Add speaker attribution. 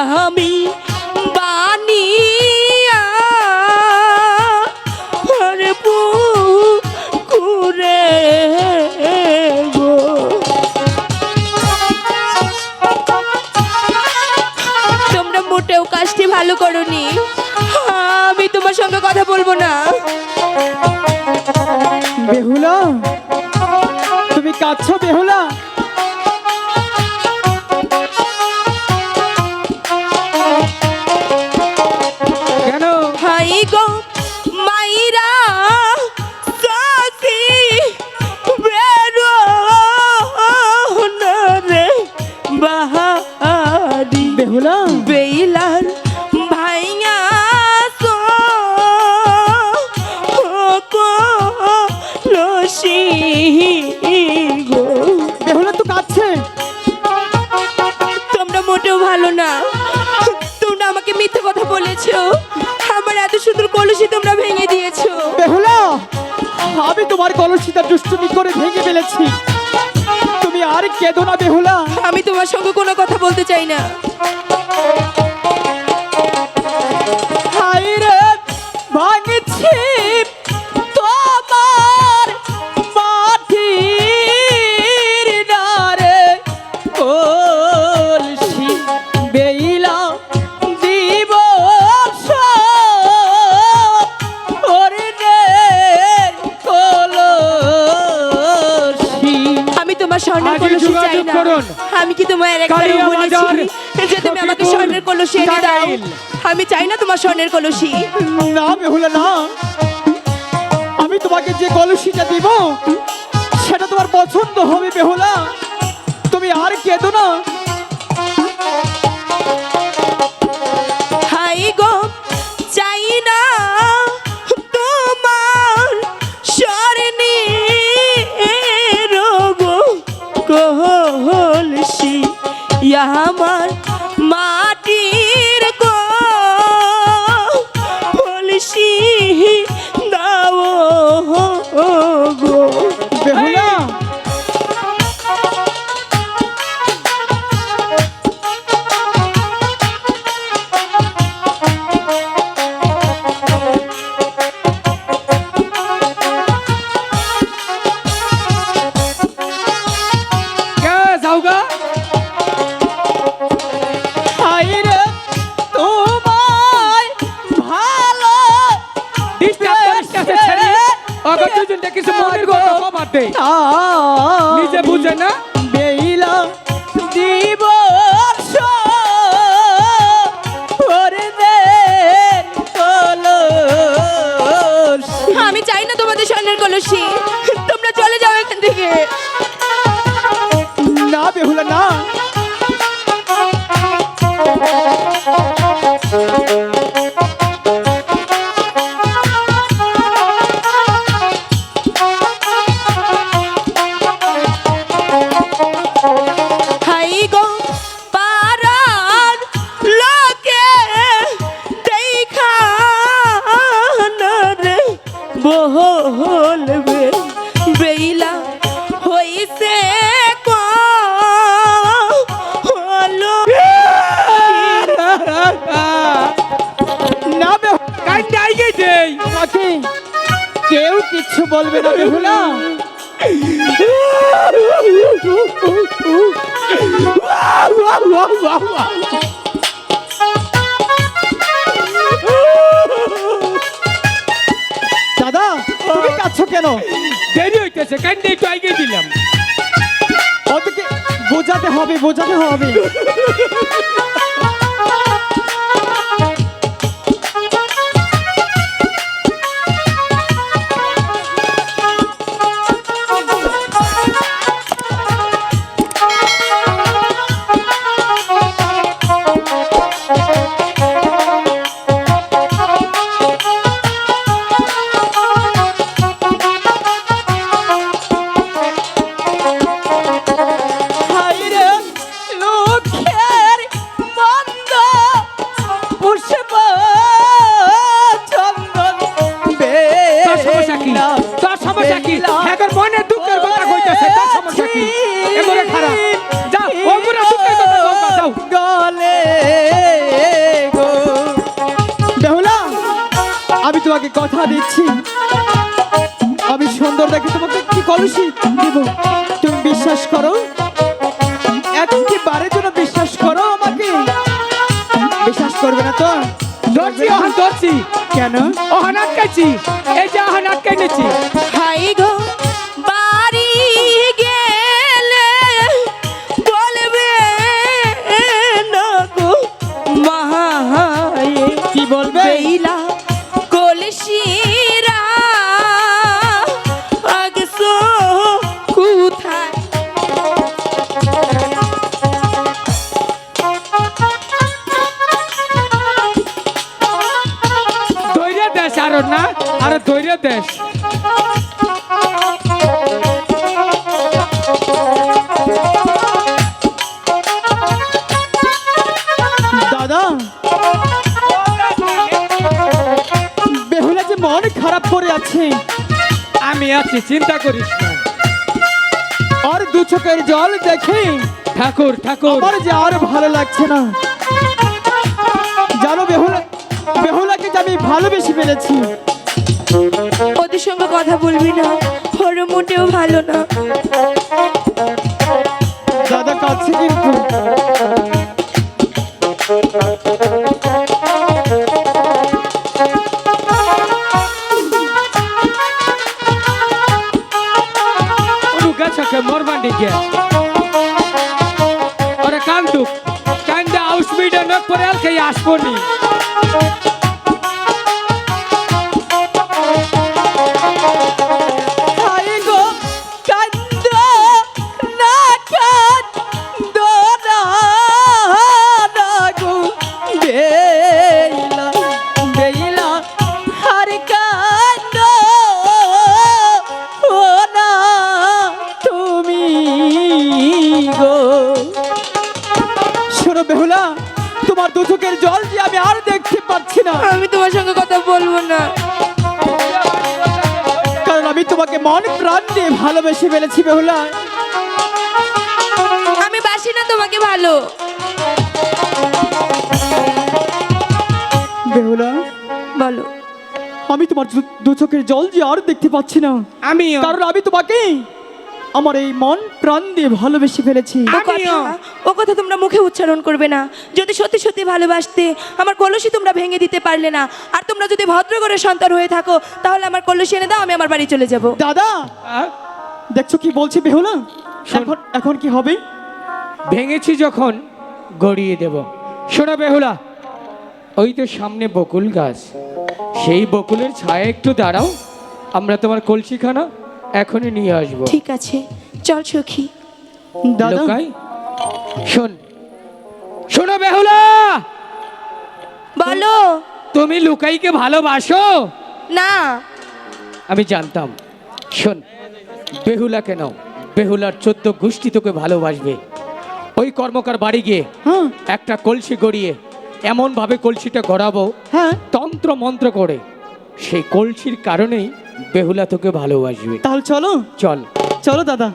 Speaker 1: আমি বানিয়া পুকুরে গো। তোমরা মোটেও কাজটি ভালো করোনি, আমি তোমার সঙ্গে কথা বলবো না।
Speaker 2: বেহুলা, তুমি কাঁদছো বেহুলা? কেন?
Speaker 1: হাই গো মাইরা সাসি বেরো না রে বাহারি
Speaker 2: বেহুলা,
Speaker 1: বেইলার ভাইয়া সো লসি গো।
Speaker 2: বেহুলা তো কাঁদছে।
Speaker 1: তোমরা মোটেও ভালো না, তোমরা আমাকে মিথ্যে কথা বলেছো, আমার এত সুন্দর কলসি তোমরা ভেঙে দিয়েছো।
Speaker 2: বেহুলা, আমি তোমার কলসিটা দুষ্টুমি করে ভেঙে ফেলেছি, তুমি আর কেঁদো না বেহুলা।
Speaker 1: আমি তোমার সঙ্গে কোনো কথা বলতে চাই না।
Speaker 2: হাই রে ভাঙছি তোমার মাটির নারে কলসি, বেইলা দিবস অরণ্যের কলসি।
Speaker 1: আমি তোমার স্বর্ণের
Speaker 3: আগে
Speaker 1: কলসি চাই
Speaker 3: যোগাযোগ
Speaker 1: না।
Speaker 3: করুন।
Speaker 1: আমি কি তোমার একবারও
Speaker 3: কালিয়া
Speaker 1: বলেছি
Speaker 3: বাজার,
Speaker 1: যে তুমি আমাকে
Speaker 3: সখীপুর,
Speaker 1: স্বর্ণের কলসি এনে দাও?
Speaker 3: টাঙ্গাইল।
Speaker 1: আমি চাই না তোমার স্বর্ণের কলসি।
Speaker 2: না বেহুলা না, আমি তোমাকে যে কলসিটা দিব সেটা তোমার পছন্দ হবে বেহুলা, তুমি আর কেঁদো না।
Speaker 1: হাই গো চাই না তোমার স্বর্ণের গো কলসি, আমার মাটির কলসি দাও গো।
Speaker 2: বেহুলা,
Speaker 3: কে যাওগা?
Speaker 2: হাই রে তোমায় ভালো
Speaker 3: ডিস্টার্ব করিস না ছেলে। অগর দুজনটা কিছু মনের কথা কবার দে, নিজে বুঝে না।
Speaker 2: বেইলা দিবস অরণ্যের কলসি।
Speaker 1: আমি চাই না তোমাদের স্বর্ণের কলসি, তোমরা চলে যাও এখান থেকে।
Speaker 2: না বেহুলা না,
Speaker 1: হাই গো পারার লোকে দেখা না রে বলবে বেইলা হইছে হলো
Speaker 2: না বেহুলা,
Speaker 3: কাইন্ডে আই গেছে।
Speaker 2: আমাকে কেউ কিচ্ছু বলবে না বেহুলা। দাদা, তুমি কাঁদছো কেন?
Speaker 3: দেরি হইতেছে, কাইন্ডে একটু আই গিয়ে দিলাম।
Speaker 2: ওদেরকে বোঝাতে হবে, বোঝাতে হবে। গলে আমি তোমাকে কথা দিচ্ছি, আমি সুন্দর দেখে তোমাকে একটি কলসি দিব। তুমি বিশ্বাস করো, একবারের জন্য বিশ্বাস করো আমাকে। বিশ্বাস করবে না তো?
Speaker 3: ধরছি ওহান ধরছি।
Speaker 2: কেন?
Speaker 3: ওহান আটকাইছি, এই যে ওহান আটকাই নিচ্ছি।
Speaker 1: হাই গো বাড়ি গেলে বলবে না গো মাহায়ে
Speaker 2: কি বলবে?
Speaker 1: বেইলা কলসিরা আগসো কোথায়।
Speaker 3: ধৈর্য দেশ আরো না, আরো ধৈর্য দেশ।
Speaker 2: দাদা, বেহুলা যে মন খারাপ করে আছে,
Speaker 3: আমি আছি, চিন্তা করিস না।
Speaker 2: আর দু চোখের জল দেখে
Speaker 3: ঠাকুর ঠাকুর,
Speaker 2: আমার যে আর ভালো লাগছে না। জানো বেহুলাকে যে আমি ভালোবেসে ফেলেছি।
Speaker 1: ওদের সঙ্গে কথা বলবি না, ওর মোটেও ভালো না।
Speaker 2: দাদা কাছে কিন্তু
Speaker 3: লুকা চোখে মোর বান্ডি গে ওরে কান্দুক কান্দা আউসবিডে নক পরে আলকে আসবনি।
Speaker 2: হাই গো কান্দ না কান্দ না গো বেইলা বেইলা আর কান্দ ও না তুমি গো। শোনো বেহুলা, তোমার দু চোখের জল দিয়ে আমি আর দেখতে পাচ্ছি না,
Speaker 1: আমি তোমার সঙ্গে কথা বলবো না।
Speaker 2: কারণ আমি তোমাকে মন প্রাণ দিয়ে ভালোবেসে ফেলেছি বেহুলা।
Speaker 1: আমি বাসি না তোমাকে ভালো।
Speaker 2: বেহুলা,
Speaker 1: বলো।
Speaker 2: আমি তোমার দু চোখের জল দিয়ে আর দেখতে পাচ্ছি না,
Speaker 3: আমিও
Speaker 2: কারণ আমি তোমাকে আমার এই মন প্রাণ দিয়ে ভালোবেসে ফেলেছি।
Speaker 3: আমিও।
Speaker 1: ও কথা তোমরা মুখে উচ্চারণ করবে না। যদি সত্যি সত্যি ভালোবাসতে আমার কলসি তোমরা ভেঙে দিতে পারলে না। আর তোমরা যদি ভদ্র করে সন্তান হয়ে থাকো তাহলে আমার কলসি এনে দাও, আমি আমার বাড়ি চলে যাব।
Speaker 2: দাদা,
Speaker 3: আ?
Speaker 2: দেখছো কি বলছি বেহুলা?
Speaker 3: শোন।
Speaker 2: এখন এখন কি হবে?
Speaker 3: ভেঙেছি যখন গড়িয়ে দেব। শোনো বেহুলা, ওই তো সামনে বকুল গাছ, সেই বকুলের ছায়া একটু দাঁড়াও, আমরা তোমার কলসিখানা এখনই নিয়ে আসবো।
Speaker 1: ঠিক আছে, চল সখী।
Speaker 2: দাদা,
Speaker 3: লোকাই শোন, শোনো বেহুলা,
Speaker 1: বলো।
Speaker 3: তুমি লুকাইকে ভালোবাসো?
Speaker 1: না।
Speaker 3: আমি জানতাম। শোন, বেহুলাকে নাও, বেহুলার 14 গোষ্ঠী তোকে ভালোবাসবে। ওই কর্মকার বাড়ি গিয়ে
Speaker 2: হ্যাঁ
Speaker 3: একটা কলসি গড়িয়ে এমন ভাবে কলসিটা গড়াবো
Speaker 2: হ্যাঁ,
Speaker 3: তন্ত্র মন্ত্র করে, সেই কলসির কারণেই বেহুলা তোকে ভালোবাসবে।
Speaker 2: তাহলে চলো
Speaker 3: চল।
Speaker 2: চলো দাদা।